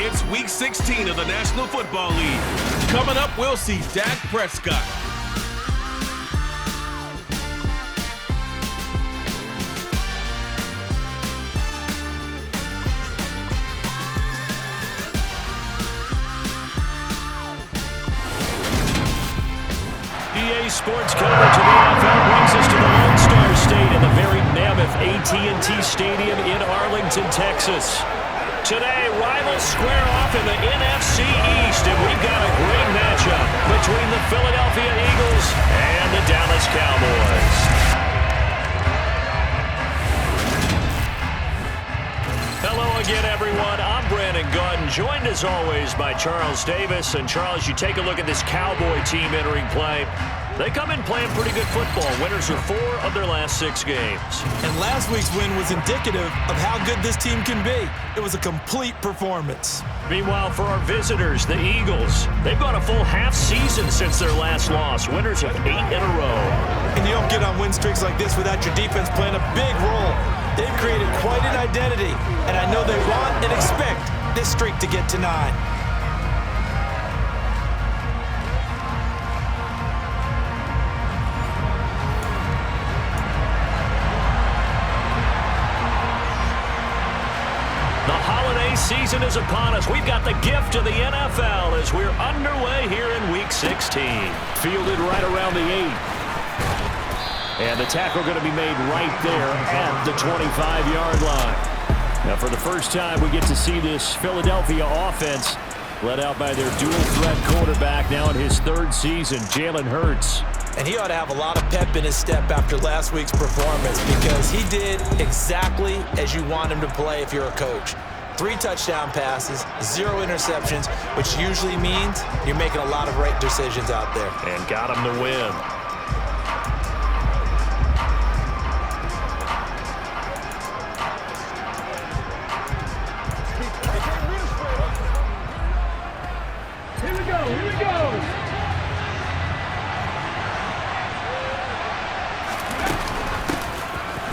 It's Week 16 of the National Football League. Coming up, we'll see Dak Prescott. EA Sports coverage of the NFL brings us to the Lone Star State in the very mammoth AT&T Stadium in Arlington, Texas. Today, rivals square off in the NFC East, and we've got a great matchup between the Philadelphia Eagles and the Dallas Cowboys. Hello again, everyone. I'm Brandon Gautin, joined as always by Charles Davis. And Charles, you take a look at this Cowboy team entering play. They come in playing pretty good football. Winners are 4 of their last 6 games. And last week's win was indicative of how good this team can be. It was a complete performance. Meanwhile, for our visitors, the Eagles, they've gone a full half season since their last loss. Winners of 8 in a row. And you don't get on win streaks like this without your defense playing a big role. They've created quite an identity, and I know they want and expect this streak to get to 9. Season is upon us. We've got the gift of the NFL as we're underway here in Week 16. Fielded right around the 8. And the tackle going to be made right there at the 25-yard line. Now, for the first time, we get to see this Philadelphia offense led out by their dual-threat quarterback now in his 3rd season, Jalen Hurts. And he ought to have a lot of pep in his step after last week's performance because he did exactly as you want him to play if you're a coach. 3 touchdown passes, 0 interceptions, which usually means you're making a lot of right decisions out there. And got him to win. Here we go.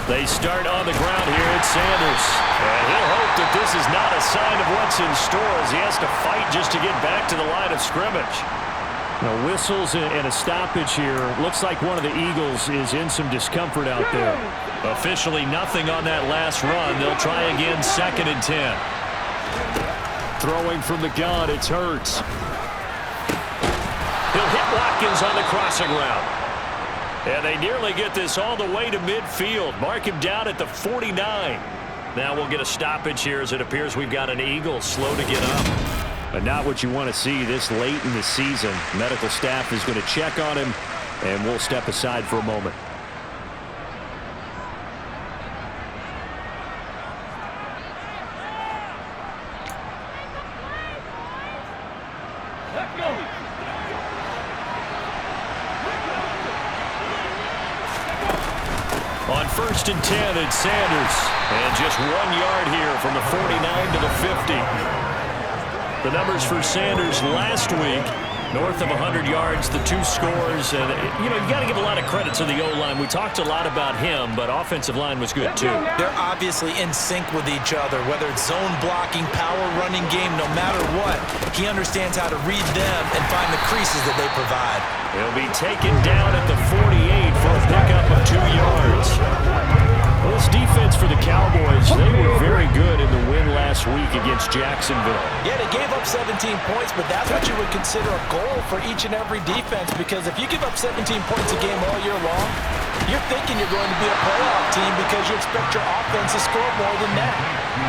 They start on the ground here at Sanders. And he'll hope that this is not a sign of what's in store as he has to fight just to get back to the line of scrimmage. Now, whistles and a stoppage here. Looks like one of the Eagles is in some discomfort out there. Officially nothing on that last run. They'll try again, 2nd and 10. Throwing from the gun, it's Hurts. He'll hit Watkins on the crossing route. And they nearly get this all the way to midfield. Mark him down at the 49. Now we'll get a stoppage here as it appears we've got an Eagle slow to get up. But not what you want to see this late in the season. Medical staff is going to check on him, and we'll step aside for a moment. On 1st and 10, it's Sanders. And just 1 yard here from the 49 to the 50. The numbers for Sanders last week, north of 100 yards, the 2 scores. And, you got to give a lot of credit to the O-line. We talked a lot about him, but offensive line was good, too. They're obviously in sync with each other, whether it's zone blocking, power running game, no matter what. He understands how to read them and find the creases that they provide. He'll be taken down at the 48 for a pickup of 2 yards. Well, this defense for the Cowboys, they were very good in the win last week against Jacksonville. Yeah, they gave up 17 points, but that's what you would consider a goal for each and every defense, because if you give up 17 points a game all year long, you're thinking you're going to be a playoff team because you expect your offense to score more than that.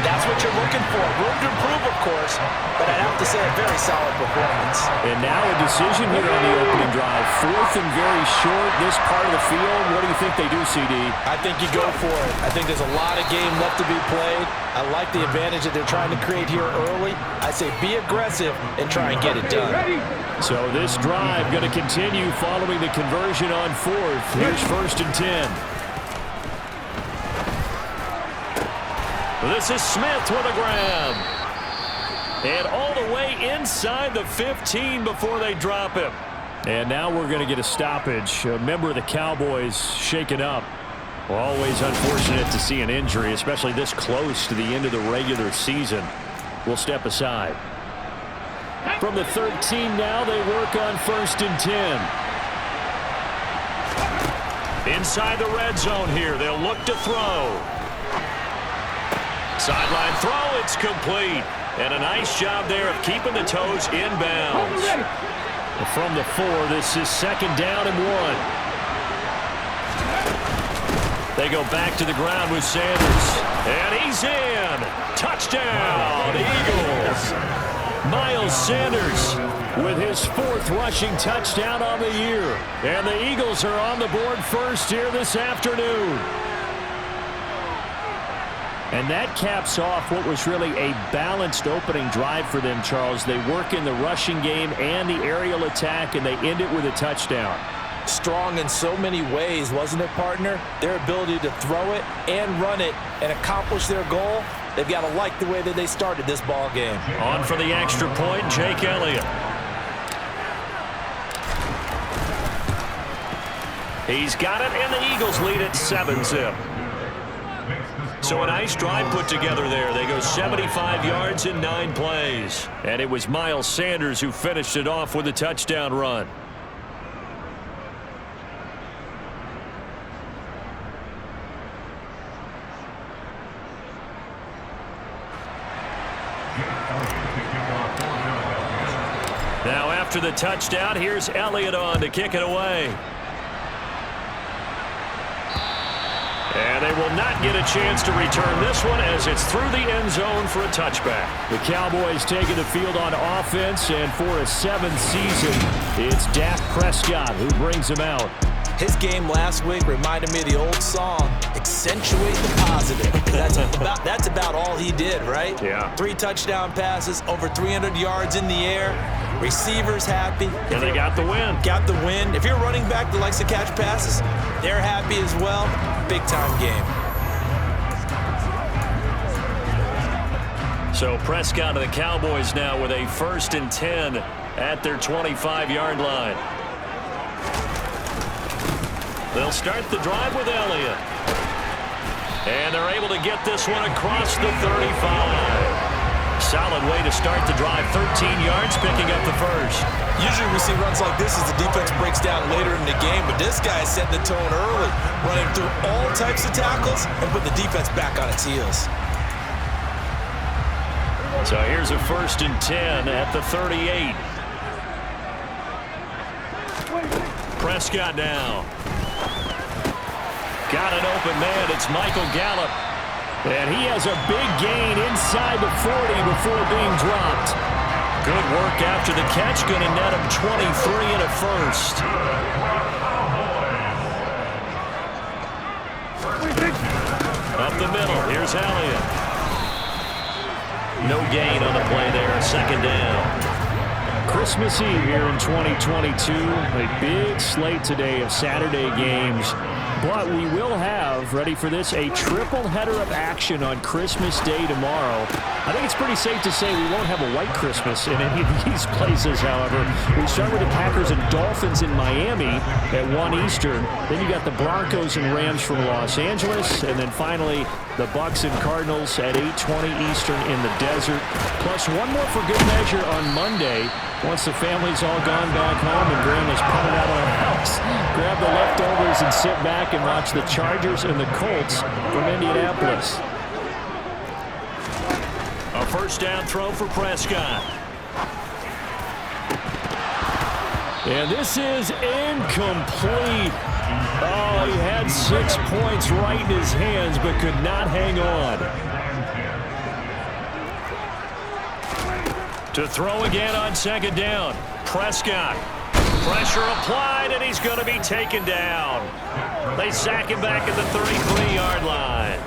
That's what you're looking for. Room to improve, of course, but I'd have to say a very solid performance. And now a decision here on the opening drive. 4th and very short, this part of the field. What do you think they do, CD? I think you go for it. I think there's a lot of game left to be played. I like the advantage that they're trying to create here early. I say be aggressive and try and get it done. So this drive going to continue following the conversion on 4th. Here's 1st and 10. This is Smith with a grab. And all the way inside the 15 before they drop him. And now we're going to get a stoppage. A member of the Cowboys shaken up. Always unfortunate to see an injury, especially this close to the end of the regular season. We'll step aside. From the 13 now, they work on 1st and 10. Inside the red zone here, they'll look to throw. Sideline throw, it's complete. And a nice job there of keeping the toes in bounds. From the 4, this is 2nd down and 1. They go back to the ground with Sanders. And he's in. Touchdown, Eagles. Miles Sanders with his 4th rushing touchdown on the year. And the Eagles are on the board first here this afternoon. And that caps off what was really a balanced opening drive for them, Charles. They work in the rushing game and the aerial attack, and they end it with a touchdown. Strong in so many ways, wasn't it, partner? Their ability to throw it and run it and accomplish their goal, they've got to like the way that they started this ball game. On for the extra point, Jake Elliott. He's got it, and the Eagles lead at 7-zip. So a nice drive put together there. They go 75 yards in 9 plays. And it was Miles Sanders who finished it off with a touchdown run. Now after the touchdown, here's Elliott on to kick it away. And they will not get a chance to return this one as it's through the end zone for a touchback. The Cowboys taking the field on offense, and for a 7th season, it's Dak Prescott who brings him out. His game last week reminded me of the old song, Accentuate the Positive. That's about all he did, right? Yeah. 3 touchdown passes, over 300 yards in the air. Receivers happy. And they got the win. Got the win. If you're a running back that likes to catch passes, they're happy as well. Big-time game. So Prescott and the Cowboys now with a 1st and 10 at their 25-yard line. They'll start the drive with Elliott. And they're able to get this one across the 35. Solid way to start the drive. 13 yards, picking up the first. Usually we see runs like this as the defense breaks down later in the game, but this guy set the tone early, running through all types of tackles and put the defense back on its heels. So here's a 1st and 10 at the 38. Prescott now. Got an open man. It's Michael Gallup. And he has a big gain inside the 40 before being dropped. Good work after the catch. Going to net him 23 and a first. Up the middle. Here's Elliott. No gain on the play there. 2nd down. Christmas Eve here in 2022. A big slate today of Saturday games. But we will have, ready for this, a triple header of action on Christmas Day tomorrow. I think it's pretty safe to say we won't have a white Christmas in any of these places, however. We start with the Packers and Dolphins in Miami at 1 Eastern. Then you got the Broncos and Rams from Los Angeles. And then finally, the Bucs and Cardinals at 8:20 Eastern in the desert. Plus one more for good measure on Monday. Once the family's all gone back home and Grandma's punted out of the house, grab the leftovers and sit back and watch the Chargers and the Colts from Indianapolis. A 1st down throw for Prescott. And this is incomplete. Oh, he had 6 points right in his hands but could not hang on. To throw again on 2nd down. Prescott. Pressure applied, and he's going to be taken down. They sack him back at the 33-yard line.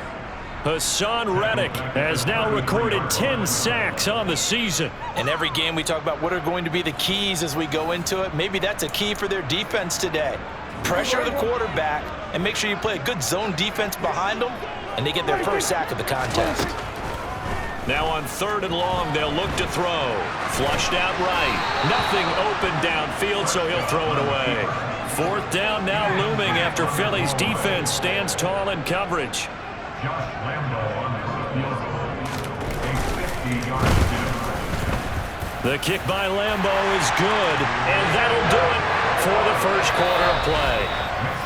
Hassan Reddick has now recorded 10 sacks on the season. In every game we talk about what are going to be the keys as we go into it. Maybe that's a key for their defense today. Pressure the quarterback and make sure you play a good zone defense behind them, and they get their first sack of the contest. Now on 3rd and long, they'll look to throw. Flushed out right. Nothing open downfield, so he'll throw it away. 4th down now looming after Philly's defense stands tall in coverage. The kick by Lambeau is good, and that'll do it for the first quarter of play.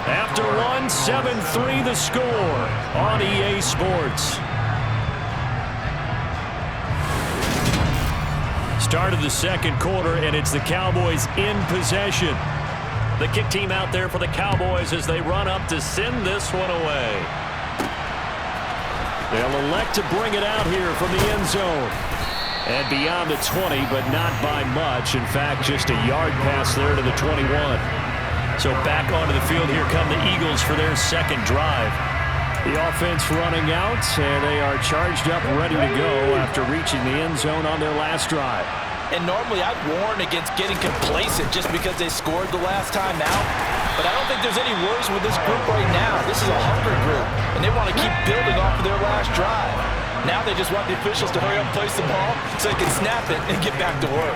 After one, 7-3 the score on EA Sports. Start of the second quarter, and it's the Cowboys in possession. The kick team out there for the Cowboys as they run up to send this one away. They'll elect to bring it out here from the end zone. And beyond the 20, but not by much. In fact, just a yard pass there to the 21. So back onto the field, here come the Eagles for their second drive. The offense running out, and they are charged up, ready to go after reaching the end zone on their last drive. And normally I'd warn against getting complacent just because they scored the last time out. But I don't think there's any worries with this group right now. This is a hunger group, and they want to keep building off of their last drive. Now they just want the officials to hurry up and place the ball so they can snap it and get back to work.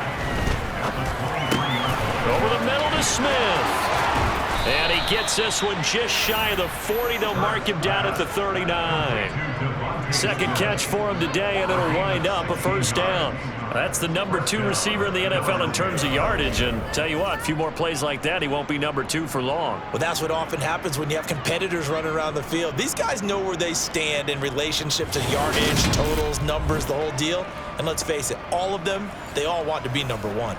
Over the middle to Smith. And he gets this one just shy of the 40. They'll mark him down at the 39. Second catch for him today, and it'll wind up a first down. That's the number 2 receiver in the NFL in terms of yardage. And tell you what, a few more plays like that, he won't be number 2 for long. Well, that's what often happens when you have competitors running around the field. These guys know where they stand in relationship to yardage, totals, numbers, the whole deal. And let's face it, all of them, they all want to be number 1.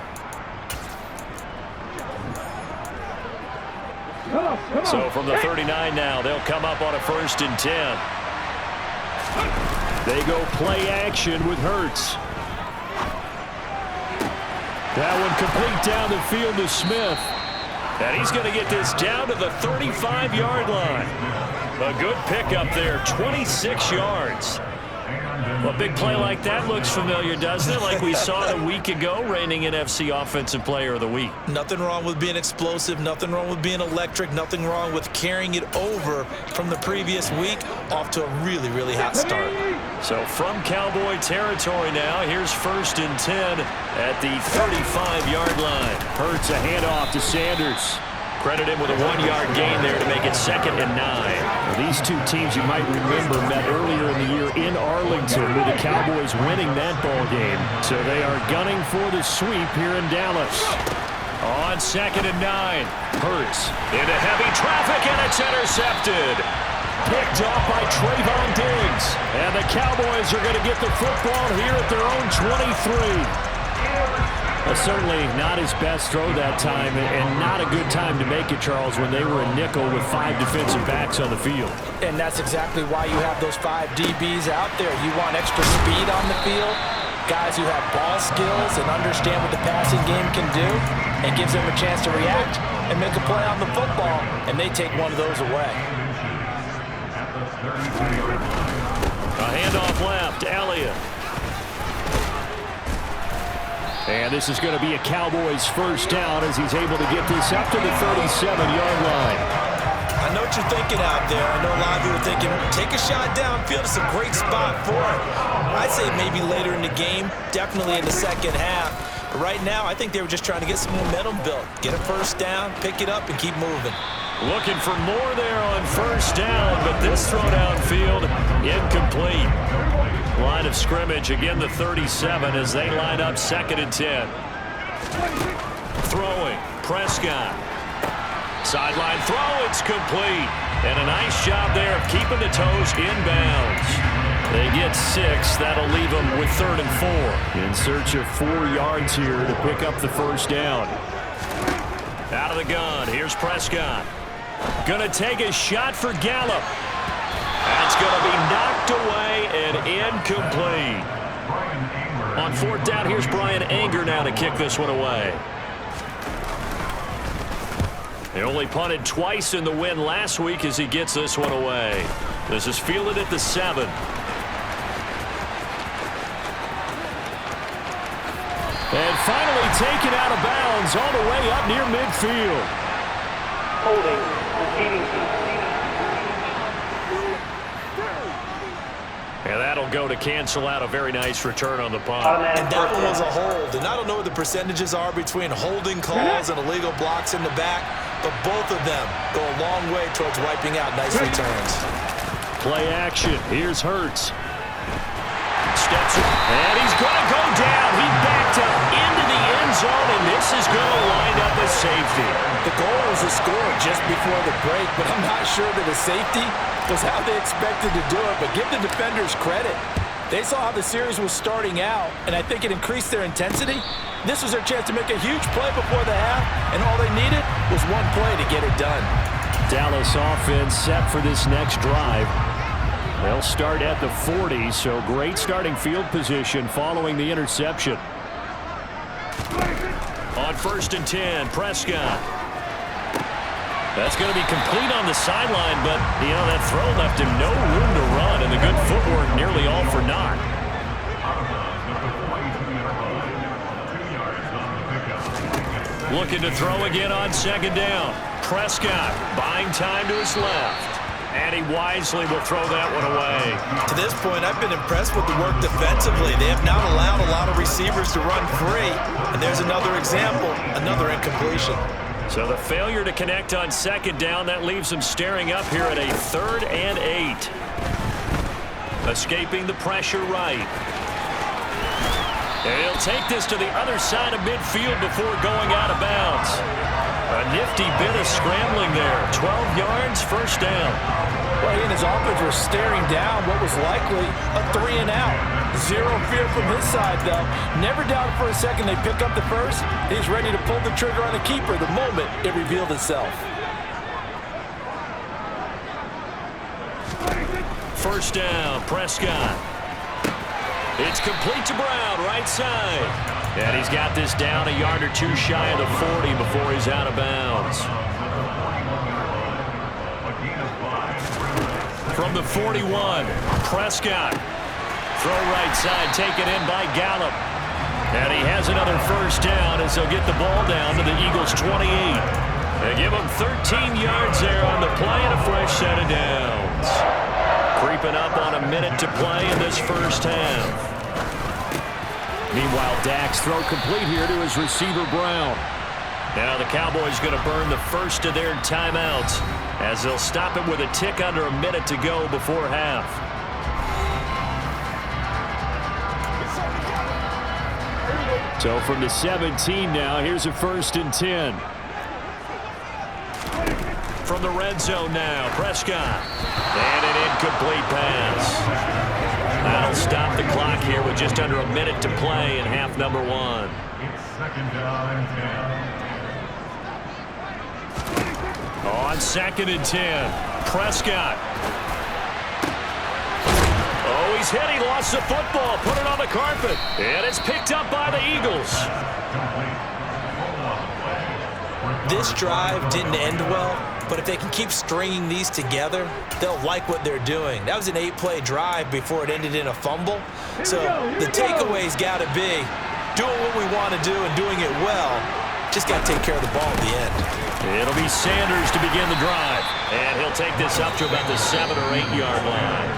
So from the 39 now, they'll come up on a 1st and 10. They go play action with Hurts. That one complete down the field to Smith. And he's going to get this down to the 35-yard line. A good pickup there, 26 yards. Well, a big play like that looks familiar, doesn't it? Like we saw a week ago, reigning NFC Offensive Player of the Week. Nothing wrong with being explosive, nothing wrong with being electric, nothing wrong with carrying it over from the previous week off to a really, really hot start. So from Cowboy territory now, here's 1st and 10 at the 35-yard line. Hurts a handoff to Sanders. Credit him with a 1-yard gain there to make it 2nd and 9. Well, these two teams, you might remember, met earlier in the year in Arlington with the Cowboys winning that ball game. So they are gunning for the sweep here in Dallas. On 2nd and 9, Hurts into heavy traffic, and it's intercepted. Picked off by Trayvon Diggs. And the Cowboys are going to get the football here at their own 23. Certainly not his best throw that time, and not a good time to make it, Charles, when they were a nickel with 5 defensive backs on the field. And that's exactly why you have those 5 DBs out there. You want extra speed on the field, guys who have ball skills and understand what the passing game can do, and gives them a chance to react and make a play on the football, and they take one of those away. A handoff left, Elliott. And this is going to be a Cowboys first down as he's able to get this up to the 37-yard line. I know what you're thinking out there. I know a lot of you are thinking, take a shot downfield. It's a great spot for it. I'd say maybe later in the game, definitely in the second half. But right now, I think they were just trying to get some momentum built. Get a first down, pick it up, and keep moving. Looking for more there on first down, but this throw downfield incomplete. Line of scrimmage, again the 37 as they line up 2nd and 10. Throwing, Prescott. Sideline throw, it's complete. And a nice job there of keeping the toes inbounds. They get 6. That'll leave them with 3rd and 4. In search of 4 yards here to pick up the first down. Out of the gun, here's Prescott. Gonna take a shot for Gallup. That's going to be knocked away and incomplete. On 4th down, here's Brian Anger now to kick this one away. They only punted twice in the win last week as he gets this one away. This is fielded at the 7. And finally taken out of bounds all the way up near midfield. Holding, repeating. And that'll go to cancel out a very nice return on the punt. And that one was a hold. And I don't know what the percentages are between holding calls and illegal blocks in the back, but both of them go a long way towards wiping out nice returns. Play action. Here's Hurts. Steps in, and he's going to go down. He backed picked up into the end zone, and this is going to wind up a safety. The goal was a score just before the break, but I'm not sure that a safety was how they expected to do it. But give the defenders credit. They saw how the series was starting out, and I think it increased their intensity. This was their chance to make a huge play before the half, and all they needed was one play to get it done. Dallas offense set for this next drive. They'll start at the 40, so great starting field position following the interception. On 1st and 10, Prescott. That's going to be complete on the sideline, but, that throw left him no room to run, and the good footwork nearly all for naught. Looking to throw again on 2nd down. Prescott buying time to his left. And he wisely will throw that one away. To this point, I've been impressed with the work defensively. They have not allowed a lot of receivers to run free. And there's another example, another incompletion. So the failure to connect on 2nd down, that leaves him staring up here at a 3rd and 8. Escaping the pressure right. And he'll take this to the other side of midfield before going out of bounds. A nifty bit of scrambling there. 12 yards, 1st down. Well, he and his offense were staring down what was likely a 3 and out. Zero fear from his side, though. Never doubted for a second they pick up the first. He's ready to pull the trigger on the keeper the moment it revealed itself. 1st down, Prescott. It's complete to Brown, right side. And he's got this down a yard or two shy of the 40 before he's out of bounds. From the 41, Prescott. Throw right side, taken in by Gallup. And he has another 1st down as they'll get the ball down to the Eagles' 28. They give him 13 yards there on the play and a fresh set of downs. Creeping up on a minute to play in this 1st half. Meanwhile, Dak's throw complete here to his receiver, Brown. Now the Cowboys going to burn the first of their timeouts as they'll stop it with a tick under a minute to go before half. So from the 17 now, here's a 1st and 10. From the red zone now, Prescott. And an incomplete pass. That'll stop the clock here with just under a minute to play in half number 1. It's 2nd down and 10. On 2nd and 10, Prescott. Oh, he's hit. He lost the football. Put it on the carpet. And it's picked up by the Eagles. This drive didn't end well, but if they can keep stringing these together, they'll like what they're doing. That was an 8-play drive before it ended in a fumble. So the takeaway's got to be doing what we want to do and doing it well. Just got to take care of the ball at the end. It'll be Sanders to begin the drive. And he'll take this up to about the 7 or 8 yard line.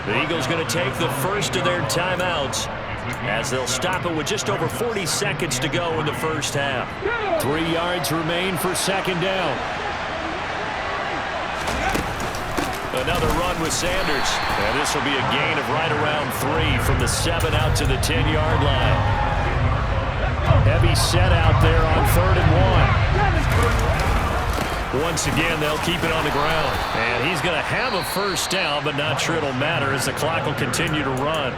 The Eagles going to take the first of their timeouts as they'll stop it with just over 40 seconds to go in the 1st half. 3 yards remain for 2nd down. Another run with Sanders. And this will be a gain of right around 3 from the 7 out to the 10-yard line. Heavy set out there on 3rd and 1. Once again, they'll keep it on the ground. And he's going to have a 1st down, but not sure it'll matter as the clock will continue to run.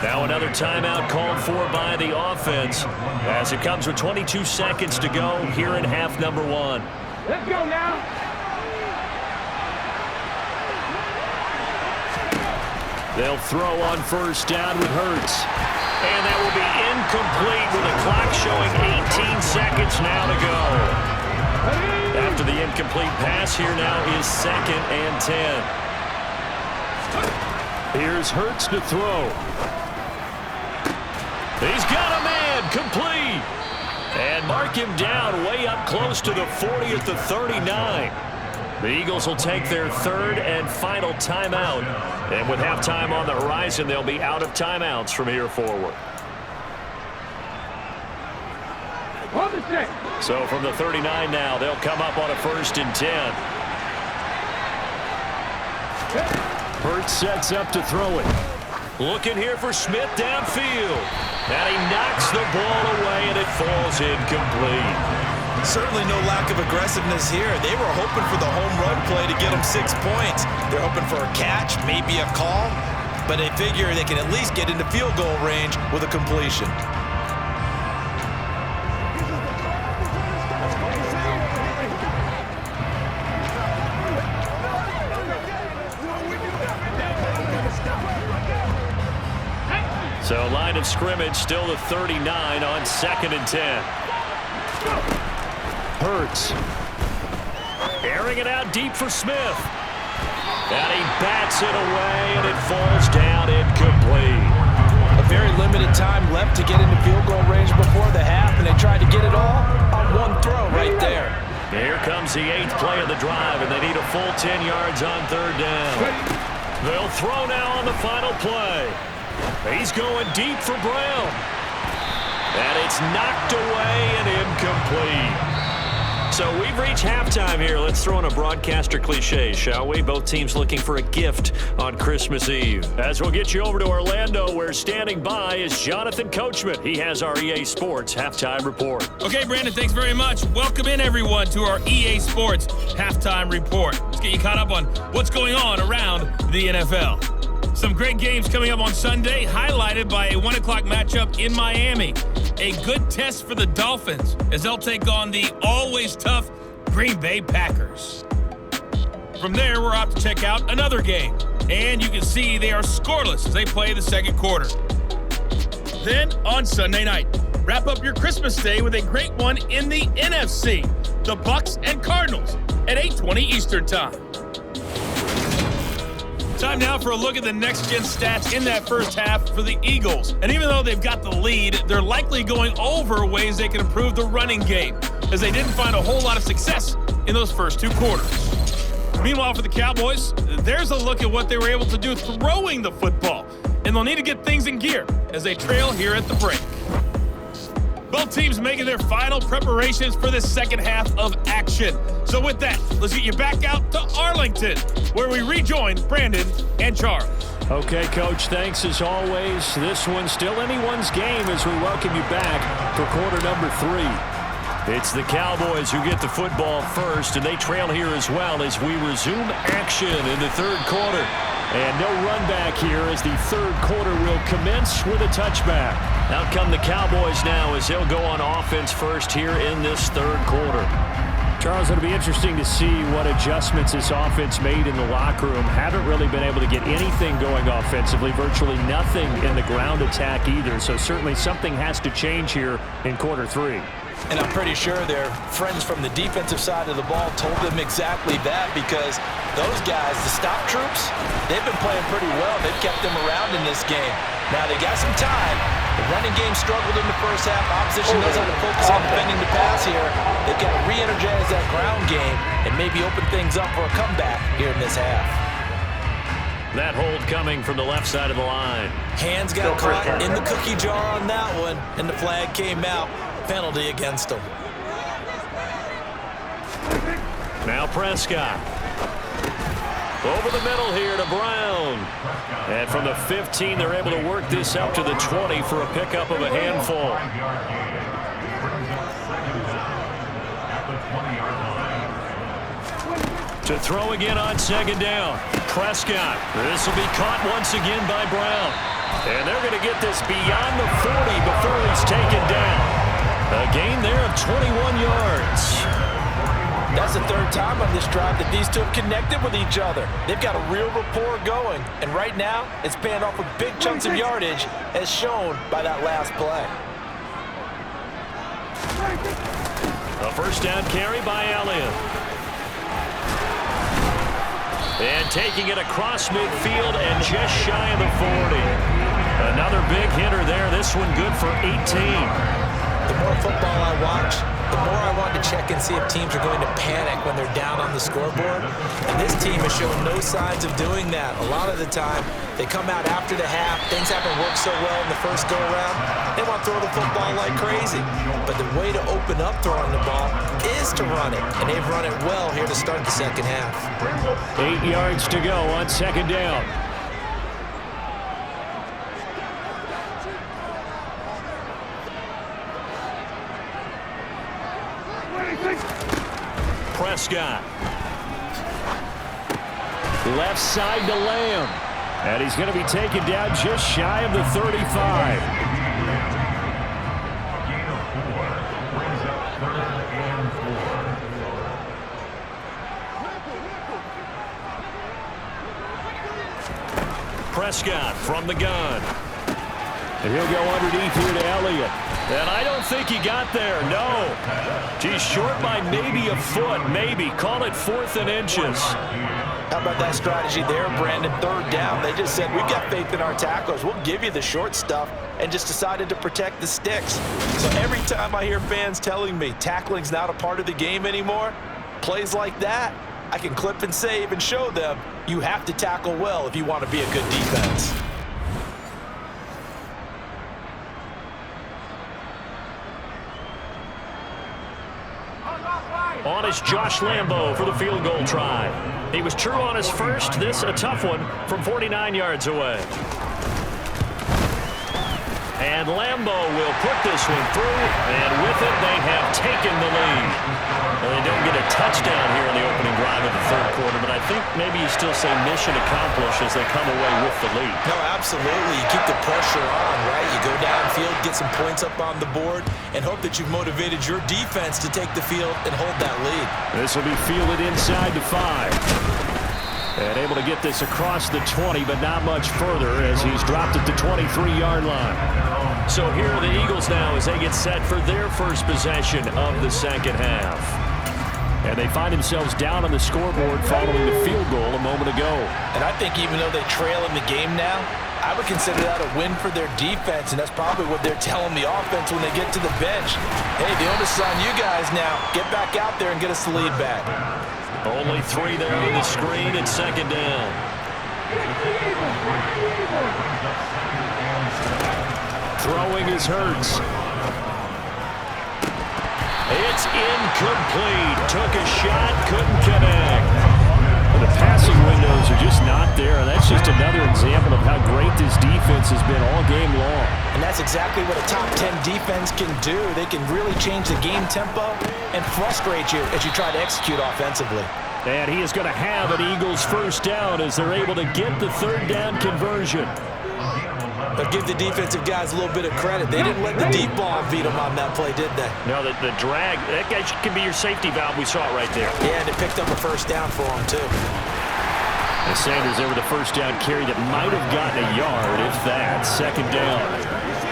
Now another timeout called for by the offense as it comes with 22 seconds to go here in half number 1. Let's go now. They'll throw on 1st down with Hurts. And that will be incomplete with the clock showing 18 seconds now to go. After the incomplete pass, here now is 2nd and 10. Here's Hurts to throw. He's got a man, complete. And mark him down way up close to the 40 at the 39. The Eagles will take their 3rd and final timeout. And with halftime on the horizon, they'll be out of timeouts from here forward. So from the 39 now, they'll come up on a 1st and 10. Hurts sets up to throw it. Looking here for Smith downfield. And he knocks the ball away, and it falls incomplete. Certainly no lack of aggressiveness here. They were hoping for the home run play to get them 6 points. They're hoping for a catch, maybe a call, but they figure they can at least get into field goal range with a completion. So line of scrimmage still the 39 on 2nd and 10. Hurts. Airing it out deep for Smith. And he bats it away, and it falls down incomplete. A very limited time left to get into field goal range before the half, and they tried to get it all on one throw right there. Here comes the 8th play of the drive, and they need a full 10 yards on 3rd down. They'll throw now on the final play. He's going deep for Brown. And it's knocked away and incomplete. So we've reached halftime here. Let's throw in a broadcaster cliche, shall we? Both teams looking for a gift on Christmas Eve. As we'll get you over to Orlando, where standing by is Jonathan Coachman. He has our EA Sports Halftime Report. Okay, Brandon, thanks very much. Welcome in, everyone, to our EA Sports Halftime Report. Let's get you caught up on what's going on around the NFL. Some great games coming up on Sunday, highlighted by a 1 o'clock matchup in Miami. A good test for the Dolphins as they'll take on the always tough Green Bay Packers. From there, we're off to check out another game. And you can see they are scoreless as they play the second quarter. Then, on Sunday night, wrap up your Christmas day with a great one in the NFC. The Bucs and Cardinals at 8:20 Eastern Time. Time now for a look at the next-gen stats in that first half for the Eagles. And even though they've got the lead, they're likely going over ways they can improve the running game, as they didn't find a whole lot of success in those first 2 quarters. Meanwhile, for the Cowboys, there's a look at what they were able to do throwing the football. And they'll need to get things in gear as they trail here at the break. Both teams making their final preparations for this second half of action. So with that, let's get you back out to Arlington, where we rejoin Brandon and Charles. Okay, Coach, thanks as always. This one's still anyone's game as we welcome you back for quarter number 3. It's the Cowboys who get the football first, and they trail here as well as we resume action in the 3rd quarter. And no run back here as the 3rd quarter will commence with a touchback. Out come the Cowboys now as they'll go on offense first here in this 3rd quarter. Charles, it'll be interesting to see what adjustments this offense made in the locker room. Haven't really been able to get anything going offensively, virtually nothing in the ground attack either. So certainly something has to change here in quarter 3. And I'm pretty sure their friends from the defensive side of the ball told them exactly that, because those guys, the stop troops, they've been playing pretty well. They've kept them around in this game. Now they got some time. The running game struggled in the first half. Opposition knows how to focus on defending the pass here. They've got to re-energize that ground game and maybe open things up for a comeback here in this half. That hold coming from the left side of the line. Hands got caught in the cookie jar on that one, and the flag came out. Penalty against them. Now Prescott. Over the middle here to Brown. And from the 15, they're able to work this up to the 20 for a pickup of a handful. To throw again on 2nd down. Prescott. This will be caught once again by Brown. And they're going to get this beyond the 40 before he's taken down. A gain there of 21 yards. That's the 3rd time on this drive that these two have connected with each other. They've got a real rapport going. And right now, it's paying off with big chunks of yardage, as shown by that last play. A first down carry by Elliott. And taking it across midfield and just shy of the 40. Another big hitter there. This one good for 18. The more football I watch, the more I want to check and see if teams are going to panic when they're down on the scoreboard. And this team has shown no signs of doing that. A lot of the time, they come out after the half. Things haven't worked so well in the first go-around. They want to throw the football like crazy. But the way to open up throwing the ball is to run it. And they've run it well here to start the second half. 8 yards to go on 2nd down. Prescott. Left side to Lamb. And he's going to be taken down just shy of the 35. Gain of 4 brings up 3rd and 4. Prescott from the gun. And he'll go underneath here to Elliott. And I don't think he got there, no. He's short by maybe a foot, maybe. Call it 4th and inches. How about that strategy there, Brandon? 3rd down. They just said, we've got faith in our tacklers. We'll give you the short stuff, and just decided to protect the sticks. So every time I hear fans telling me tackling's not a part of the game anymore, plays like that, I can clip and save and show them you have to tackle well if you want to be a good defense. On is Josh Lambo for the field goal try. He was true on his first. This a tough one from 49 yards away. And Lambo will put this one through, and with it, they have taken the lead. Well, they don't get a touchdown here in the opening drive of the 3rd quarter, but I think maybe you still say mission accomplished as they come away with the lead. No, absolutely. You keep the pressure on, right? You go downfield, get some points up on the board, and hope that you've motivated your defense to take the field and hold that lead. This will be fielded inside to 5. And able to get this across the 20, but not much further as he's dropped at the 23-yard line. So here are the Eagles now as they get set for their first possession of the 2nd half. And they find themselves down on the scoreboard following the field goal a moment ago. And I think even though they trail in the game now, I would consider that a win for their defense, and that's probably what they're telling the offense when they get to the bench. Hey, the onus is on you guys now. Get back out there and get us the lead back. Only 3 there on the screen and 2nd down. Throwing is Hurts. It's incomplete. Took a shot, couldn't connect. The passing windows are just not there, and that's just another example of how great this defense has been all game long. And that's exactly what a top 10 defense can do. They can really change the game tempo and frustrate you as you try to execute offensively. And he is going to have an Eagles first down as they're able to get the 3rd down conversion. But give the defensive guys a little bit of credit. They didn't let the deep ball beat them on that play, did they? No, the drag, that guy can be your safety valve. We saw it right there. Yeah, and it picked up a first down for them, too. And Sanders there with a first down carry that might have gotten a yard, if that. 2nd down.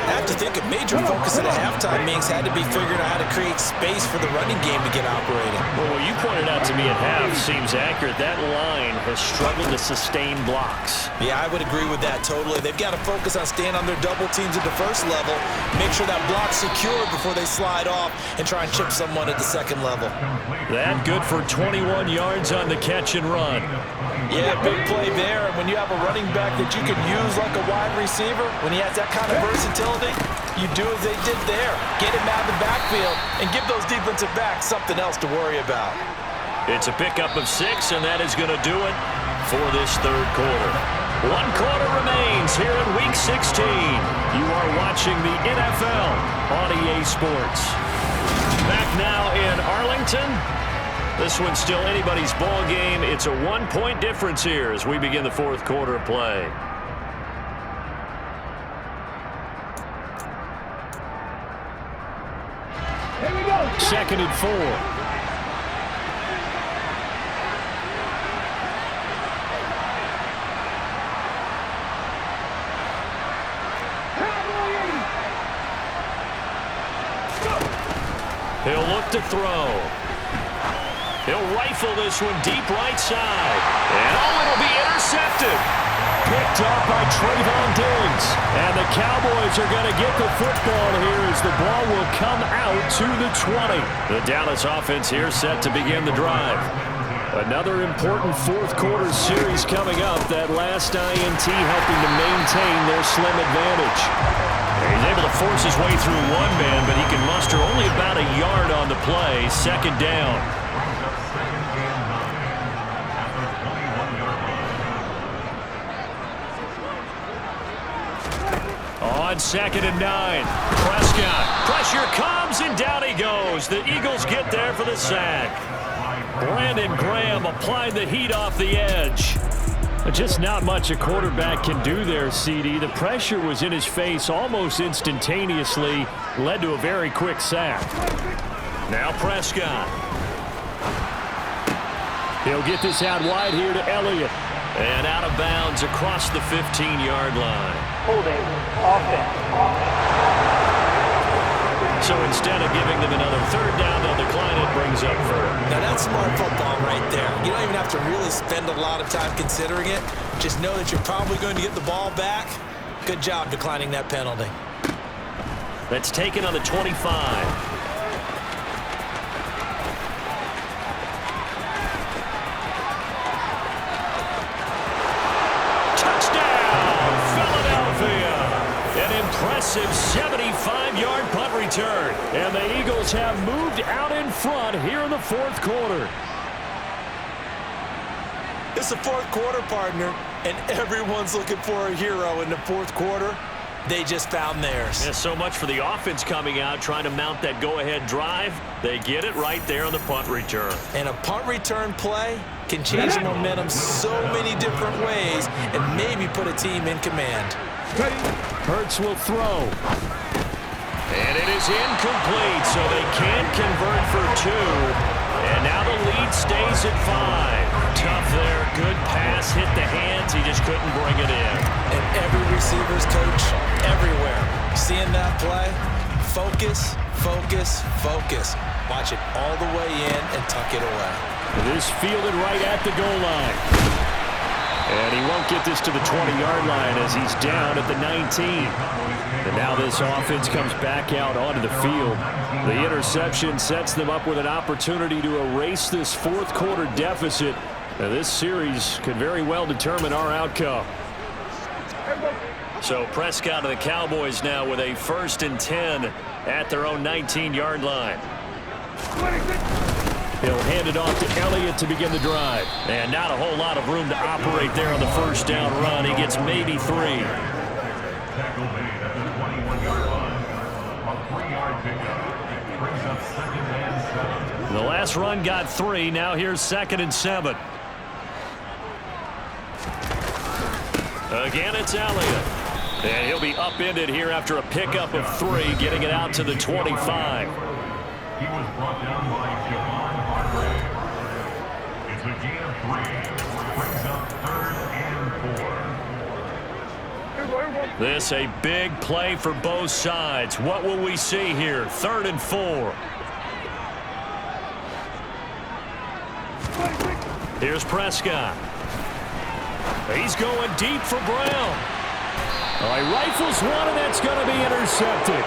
I have to think a major focus at a halftime means had to be figuring out how to create space for the running game to get operating. Well, what you pointed out to me at half seems accurate. That line has struggled to sustain blocks. Yeah, I would agree with that totally. They've got to focus on staying on their double teams at the first level, make sure that block's secure before they slide off and try and chip someone at the 2nd level. That good for 21 yards on the catch and run. Yeah, big play there. And when you have a running back that you can use like a wide receiver, when he has that kind of versatility, you do as they did there. Get him out of the backfield and give those defensive backs something else to worry about. It's a pickup of 6, and that is going to do it for this 3rd quarter. 1 quarter remains here in Week 16. You are watching the NFL on EA Sports. Back now in Arlington. This one's still anybody's ball game. It's a 1-point difference here as we begin the 4th quarter of play. Here we go. 2nd and 4. He'll look to throw. He'll rifle this one deep right side. And it'll be intercepted. Picked up by Trayvon Diggs. And the Cowboys are going to get the football here as the ball will come out to the 20. The Dallas offense here set to begin the drive. Another important 4th quarter series coming up. That last INT helping to maintain their slim advantage. He's able to force his way through one man, but he can muster only about a yard on the play. 2nd down. On 2nd and 9. Prescott. Pressure comes, and down he goes. The Eagles get there for the sack. Brandon Graham applied the heat off the edge. Just not much a quarterback can do there, CD. The pressure was in his face almost instantaneously, led to a very quick sack. Now Prescott. He'll get this out wide here to Elliott. And out of bounds across the 15-yard line. Holding. Offense. So instead of giving them another third down, they'll decline it, brings up third. Now that's smart football right there. You don't even have to really spend a lot of time considering it. Just know that you're probably going to get the ball back. Good job declining that penalty. That's taken on the 25. Impressive 75-yard punt return. And the Eagles have moved out in front here in the fourth quarter. It's the fourth quarter, partner, and everyone's looking for a hero in the fourth quarter. They just found theirs. Yeah, so much for the offense coming out, trying to mount that go-ahead drive. They get it right there on the punt return. And a punt return play can change the momentum so many different ways and maybe put a team in command. Hurts will throw. And it is incomplete, so they can't convert for two. And now the lead stays at 5. Tough there. Good pass. Hit the hands. He just couldn't bring it in. And every receiver's coach everywhere. Seeing that play, focus, focus, focus. Watch it all the way in and tuck it away. This fielded right at the goal line. And he won't get this to the 20-yard line as he's down at the 19. And now this offense comes back out onto the field. The interception sets them up with an opportunity to erase this fourth quarter deficit. Now this series could very well determine our outcome. So Prescott and the Cowboys now with a 1st and 10 at their own 19-yard line. He'll hand it off to Elliott to begin the drive. And not a whole lot of room to operate there on the first down run. He gets maybe 3. Tackle made at the 21-yard line. A 3-yard pickup. Brings up 2nd and 7. The last run got 3. Now here's 2nd and 7. Again, it's Elliott. And he'll be upended here after a pickup of 3, getting it out to the 25. He was brought down by Javon Hargrave. It's a gain of 3. Brings up 3rd and 4. This a big play for both sides. What will we see here? 3rd and 4. Here's Prescott. He's going deep for Brown. He rifles one, and that's going to be intercepted.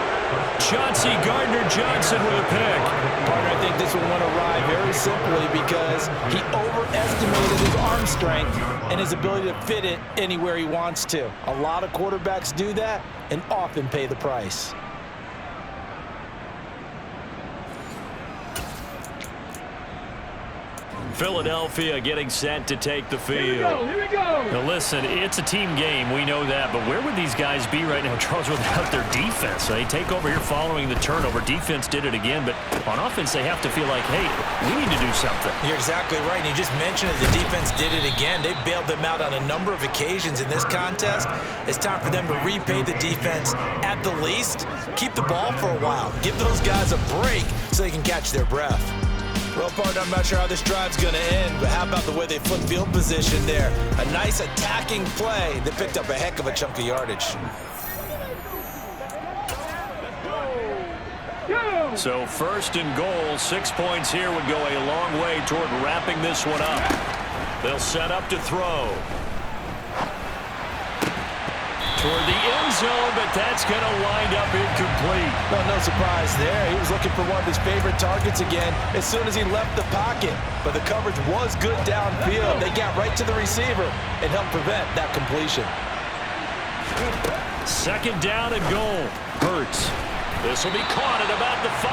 Chauncey Gardner-Johnson with a pick. Partner, I think this one went awry very simply because he overestimated his arm strength and his ability to fit it anywhere he wants to. A lot of quarterbacks do that and often pay the price. Philadelphia getting set to take the field. Here we go. Now listen, it's a team game. We know that. But where would these guys be right now, Charles, without their defense? They take over here following the turnover. Defense did it again. But on offense, they have to feel like, hey, we need to do something. You're exactly right. And you just mentioned it. The defense did it again. They bailed them out on a number of occasions in this contest. It's time for them to repay the defense at the least. Keep the ball for a while. Give those guys a break so they can catch their breath. Well, partner, I'm not sure how this drive's going to end, but how about the way they flip field position there? A nice attacking play that picked up a heck of a chunk of yardage. So 1st and goal, 6 points here would go a long way toward wrapping this one up. They'll set up to throw. Toward the end zone, but that's going to wind up incomplete. No surprise there. He was looking for one of his favorite targets again as soon as he left the pocket. But the coverage was good downfield. They got right to the receiver and helped prevent that completion. 2nd down and goal. Hurts. This will be caught at about the 5.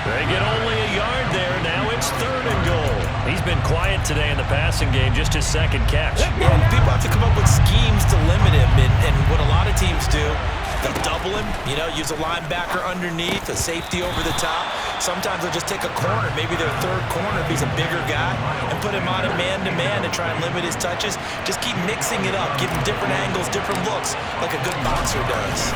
They get only a yard there. Now it's 3rd and goal. He's been quiet today in the passing game, just his 2nd catch. Yeah, people have to come up with schemes to limit him, and what a lot of teams do, They'll double him, use a linebacker underneath, a safety over the top. Sometimes they'll just take a corner, maybe their third corner if he's a bigger guy, and put him on a man-to-man and try and limit his touches. Just keep mixing it up, give him different angles, different looks, like a good boxer does.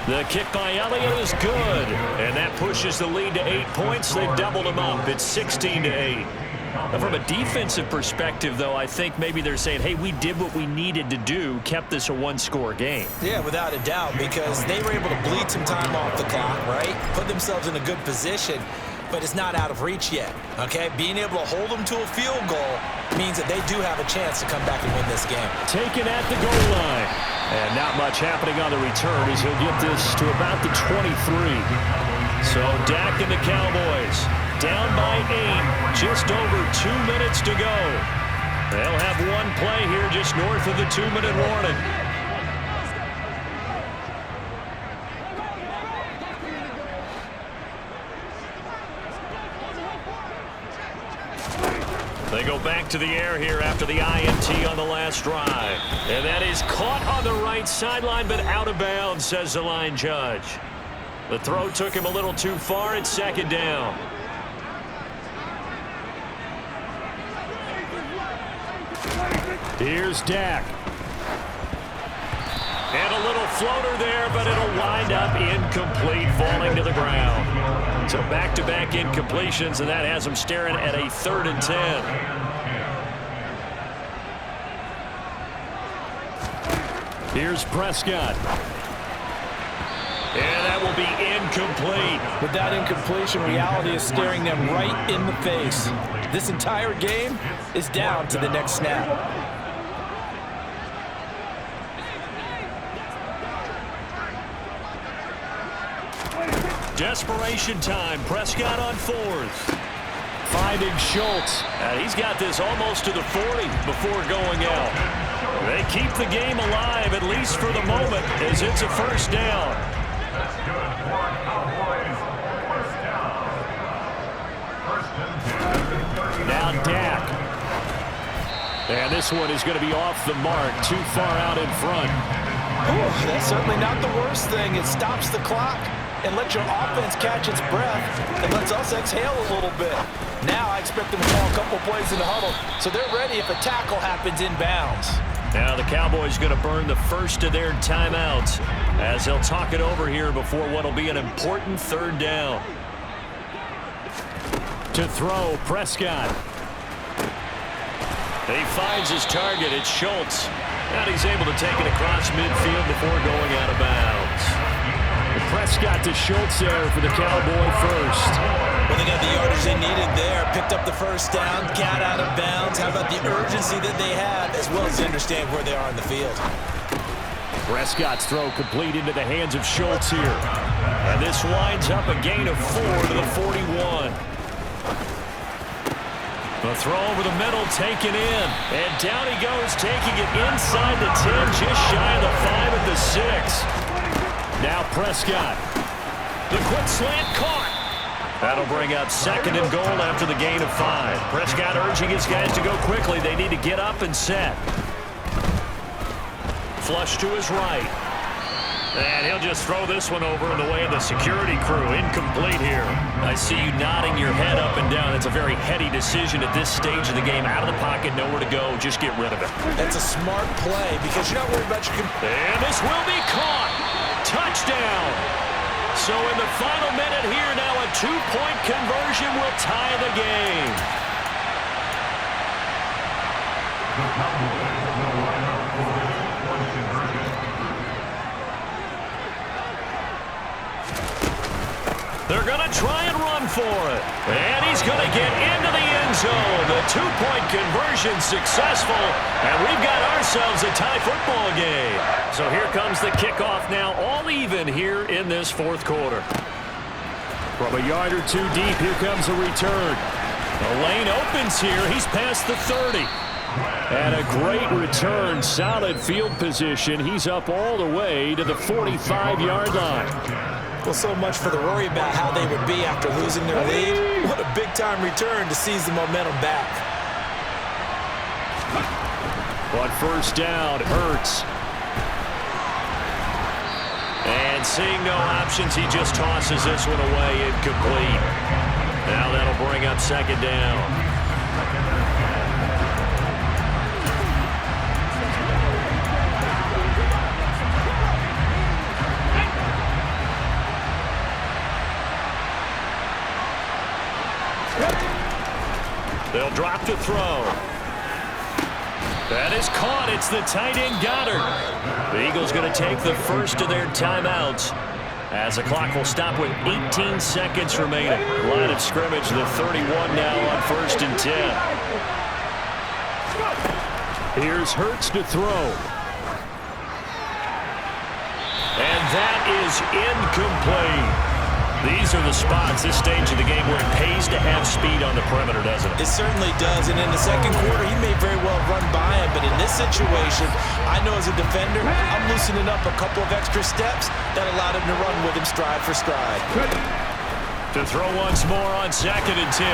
The kick by Elliott is good, and that pushes the lead to 8 points. They've doubled them up. It's 16-8. Now, from a defensive perspective, though, I think maybe they're saying, hey, we did what we needed to do, kept this a one-score game. Yeah, without a doubt, because they were able to bleed some time off the clock, right? Put themselves in a good position, but it's not out of reach yet, okay? Being able to hold them to a field goal means that they do have a chance to come back and win this game. Taken at the goal line. And not much happening on the return as he'll get this to about the 23. So Dak and the Cowboys down by 8, just over 2 minutes to go. They'll have one play here just north of the 2-minute warning. They go back to the air here after the INT on the last drive. And that is caught on the right sideline, but out of bounds, says the line judge. The throw took him a little too far. It's second down. Here's Dak. And a little floater there, but it'll wind up incomplete, falling to the ground. So back-to-back incompletions, and that has them staring at a 3rd and 10. Here's Prescott. And that will be incomplete. With that incompletion, reality is staring them right in the face. This entire game is down to the next snap. Desperation time. Prescott on 4th. Finding Schultz. He's got this almost to the 40 before going out. They keep the game alive, at least for the moment, as it's a first down. That's good for Cowboys. First down. First and 10. Now Dak. And this one is going to be off the mark, too far out in front. Ooh, that's certainly not the worst thing. It stops the clock and lets your offense catch its breath and lets us exhale a little bit. Now I expect them to call a couple plays in the huddle, so they're ready if a tackle happens inbounds. Now the Cowboys going to burn the first of their timeouts as they'll talk it over here before what will be an important 3rd down. To throw, Prescott. He finds his target. It's Schultz. And he's able to take it across midfield before going out of bounds. Prescott to Schultz there for the Cowboy first. Well, they got the yardage they needed there. Picked up the first down, got out of bounds. How about the urgency that they have, as well as they understand where they are in the field. Prescott's throw complete into the hands of Schultz here. And this winds up a gain of 4 to the 41. The throw over the middle, taken in. And down he goes, taking it inside the 10, just shy of the 5 at the 6. Now Prescott. The quick slant caught. That'll bring up 2nd and goal after the gain of 5. Prescott urging his guys to go quickly. They need to get up and set. Flush to his right. And he'll just throw this one over in the way of the security crew. Incomplete here. I see you nodding your head up and down. It's a very heady decision at this stage of the game. Out of the pocket, nowhere to go. Just get rid of it. That's a smart play because you're not worried about your... And this will be caught. Touchdown. So in the final minute here now, a 2-point conversion will tie the game. The Cowboys will line up for the 2-point conversion. They're going to try and run for it. And he's going to get into the end zone. The 2-point conversion successful. And we've got ourselves a tie football game. So here comes the kickoff now, all even here in this 4th quarter. From a yard or 2 deep, here comes a return. The lane opens here. He's past the 30. And a great return, solid field position. He's up all the way to the 45-yard line. Well, so much for the worry about how they would be after losing their lead. What a big-time return to seize the momentum back. On first down, Hurts. And seeing no options, he just tosses this one away, incomplete. Now that'll bring up second down. They'll drop to throw. That is caught. It's the tight end Goddard. The Eagles going to take the first of their timeouts as the clock will stop with 18 seconds remaining. Line of scrimmage, the 31 now on 1st and 10. Here's Hurts to throw. And that is incomplete. These are the spots, this stage of the game, where it pays to have speed on the perimeter, doesn't it? It certainly does, and in the second quarter, he may very well run by him, but in this situation, I know as a defender, I'm loosening up a couple of extra steps that allowed him to run with him stride for stride. To throw once more on 2nd and 10.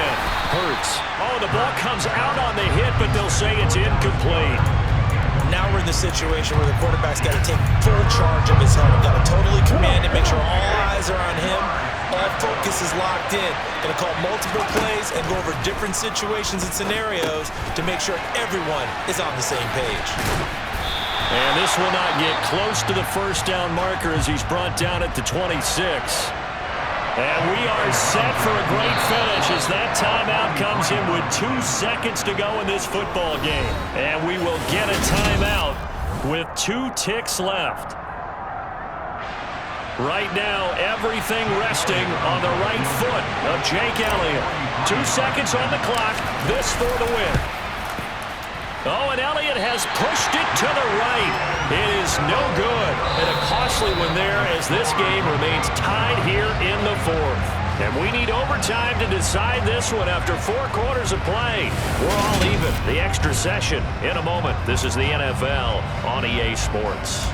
Hurts. Oh, the ball comes out on the hit, but they'll say it's incomplete. Now we're in the situation where the quarterback's got to take full charge of his helmet, got to totally command it, make sure all eyes are on him. All focus is locked in. Going to call multiple plays and go over different situations and scenarios to make sure everyone is on the same page. And this will not get close to the first down marker as he's brought down at the 26. And we are set for a great finish as that timeout comes in with 2 seconds to go in this football game. And we will get a timeout with 2 ticks left. Right now, everything resting on the right foot of Jake Elliott. 2 seconds on the clock. This for the win. Oh, and Elliott has pushed it to the right. It is no good. And a costly one there as this game remains tied here in the 4th. And we need overtime to decide this one after 4 quarters of play. We're all even. The extra session in a moment. This is the NFL on EA Sports.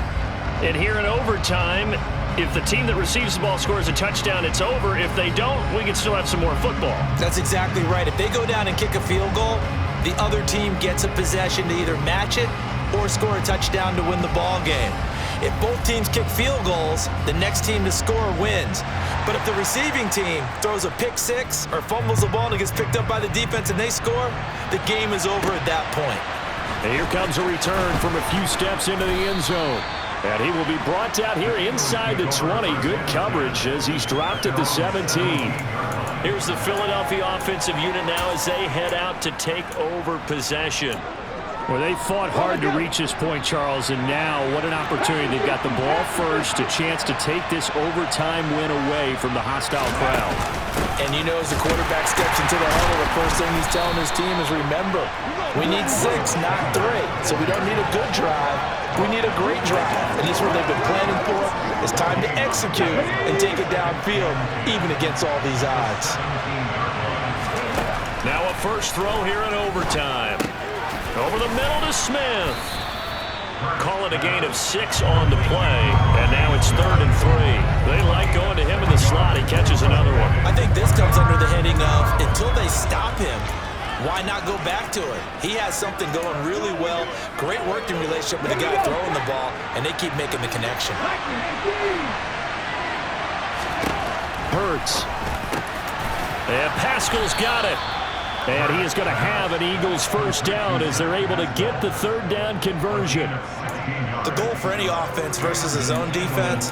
And here in overtime, if the team that receives the ball scores a touchdown, it's over. If they don't, we can still have some more football. That's exactly right. If they go down and kick a field goal, the other team gets a possession to either match it or score a touchdown to win the ball game. If both teams kick field goals, the next team to score wins. But if the receiving team throws a pick six or fumbles the ball and it gets picked up by the defense and they score, the game is over at that point. And here comes a return from a few steps into the end zone. And he will be brought down here inside the 20. Good coverage as he's dropped at the 17. Here's the Philadelphia offensive unit now as they head out to take over possession. Well, they fought hard to reach this point, Charles, and now what an opportunity. They've got the ball first, a chance to take this overtime win away from the hostile crowd. And you know, as the quarterback steps into the huddle, the first thing he's telling his team is, remember, we need 6, not 3. So we don't need a good drive. We need a great drive. And this is what they've been planning for. It's time to execute and take it downfield, even against all these odds. Now a first throw here in overtime. Over the middle to Smith. Call it a gain of 6 on the play. And now it's 3rd and 3. They like going to him in the slot. He catches another one. I think this comes under the heading of, until they stop him, why not go back to it? He has something going really well. Great working relationship with the guy throwing the ball, and they keep making the connection. Hurts. And Pascal's got it. And he is going to have an Eagles first down as they're able to get the 3rd down conversion. The goal for any offense versus a zone defense,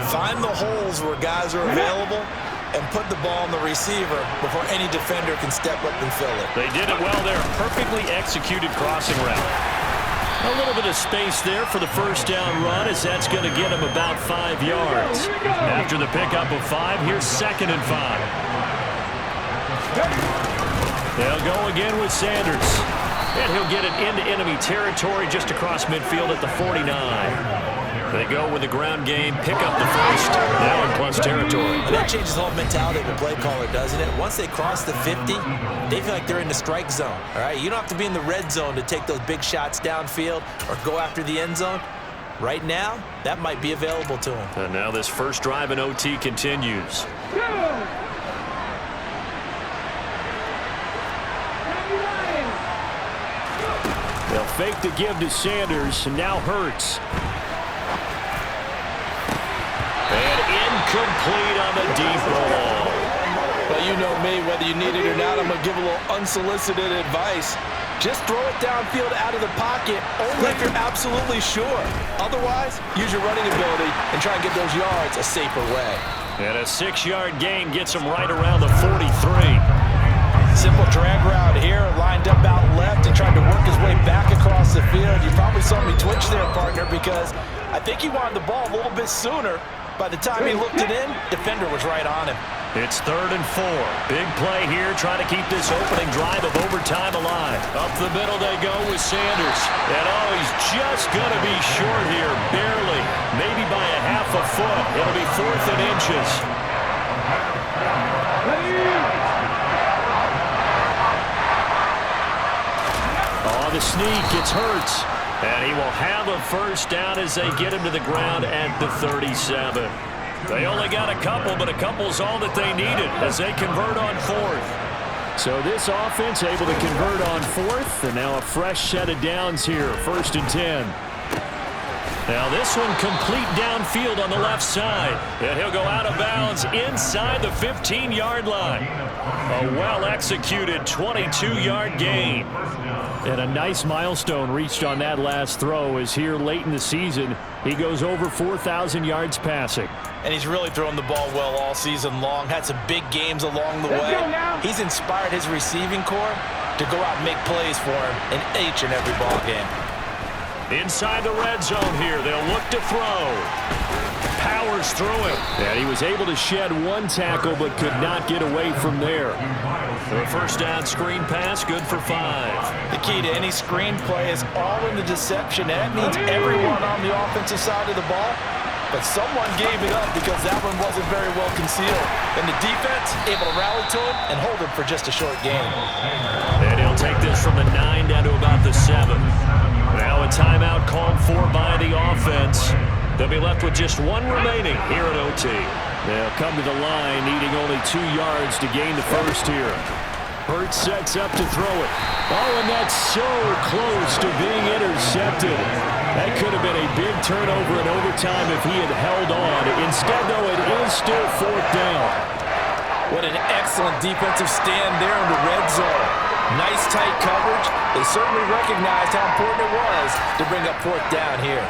find the holes where guys are available and put the ball on the receiver before any defender can step up and fill it. They did it well there. Perfectly executed crossing route. A little bit of space there for the first down run as that's going to get him about 5 yards. After the pickup of 5, here's 2nd and 5. They'll go again with Sanders. And he'll get it into enemy territory just across midfield at the 49. They go with the ground game, pick up the first, now in plus territory. And that changes the whole mentality of the play caller, doesn't it? Once they cross the 50, they feel like they're in the strike zone. All right, you don't have to be in the red zone to take those big shots downfield or go after the end zone. Right now, that might be available to them. And now this first drive in OT continues. They'll fake the give to Sanders, and now Hurts. Incomplete on the deep ball. Well, you know me, whether you need it or not, I'm going to give a little unsolicited advice. Just throw it downfield out of the pocket, only if you're absolutely sure. Otherwise, use your running ability and try and get those yards a safer way. And a 6-yard gain gets him right around the 43. Simple drag route here, lined up out left and tried to work his way back across the field. You probably saw me twitch there, partner, because I think he wanted the ball a little bit sooner. By the time he looked it in, defender was right on him. It's 3rd and 4. Big play here, trying to keep this opening drive of overtime alive. Up the middle they go with Sanders. And he's just going to be short here, barely. Maybe by a half a foot. It'll be 4th and inches. Oh, the sneak, it's Hurts. And he will have a first down as they get him to the ground at the 37. They only got a couple, but a couple's all that they needed as they convert on 4th. So this offense able to convert on 4th, and now a fresh set of downs here, 1st and 10. Now this one complete downfield on the left side. And he'll go out of bounds inside the 15-yard line. A well-executed 22-yard gain. And a nice milestone reached on that last throw as here late in the season, he goes over 4,000 yards passing. And he's really thrown the ball well all season long, had some big games along the way. He's inspired his receiving corps to go out and make plays for him in each and every ball game. Inside the red zone here, they'll look to throw. Powers through it. And he was able to shed one tackle but could not get away from there. The first down screen pass, good for 5. The key to any screen play is all in the deception. That means everyone on the offensive side of the ball, but someone gave it up because that one wasn't very well concealed. And the defense able to rally to him and hold him for just a short game. And he'll take this from the 9 down to about the 7. Now a timeout called for by the offense. They'll be left with just one remaining here at OT. They'll come to the line needing only 2 yards to gain the first here. Hurts sets up to throw it. Oh, and that's so close to being intercepted. That could have been a big turnover in overtime if he had held on. Instead, though, it is still 4th down. What an excellent defensive stand there in the red zone. Nice tight coverage. They certainly recognized how important it was to bring up 4th down here.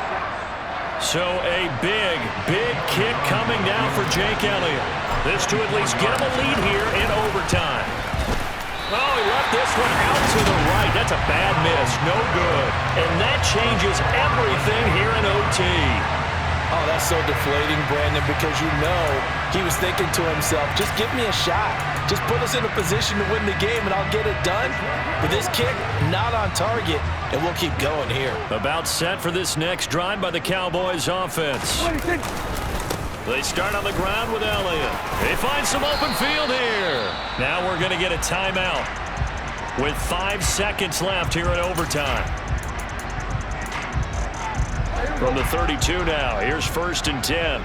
So a big kick coming down for Jake Elliott. This to at least get him a lead here in overtime. Oh, he left this one out to the right. That's a bad miss. No good. And that changes everything here in OT. Oh, that's so deflating, Brandon, because you know he was thinking to himself, just give me a shot. Just put us in a position to win the game and I'll get it done. But this kick, not on target, and we'll keep going here. About set for this next drive by the Cowboys offense. They start on the ground with Elliott. They find some open field here. Now we're going to get a timeout with 5 seconds left here in overtime. From the 32 now, here's 1st and 10.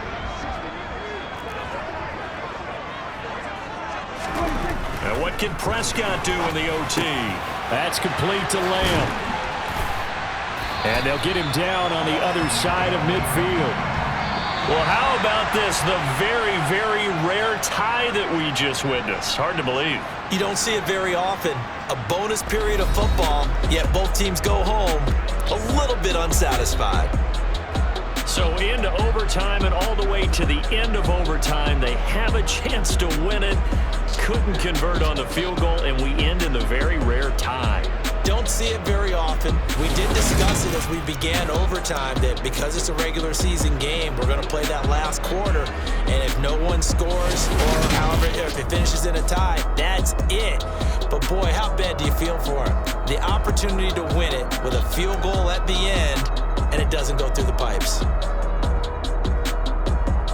And what can Prescott do in the OT? That's complete to Lamb. And they'll get him down on the other side of midfield. Well, how about this? The very, very rare tie that we just witnessed. Hard to believe. You don't see it very often. A bonus period of football, yet both teams go home a little bit unsatisfied. So into overtime and all the way to the end of overtime, they have a chance to win it. Couldn't convert on the field goal, and we end in the very rare tie. Don't see it very often. We did discuss it as we began overtime that because it's a regular season game, we're going to play that last quarter. And if no one scores or however, if it finishes in a tie, that's it. But boy, how bad do you feel for him? The opportunity to win it with a field goal at the end, and it doesn't go through the pipes.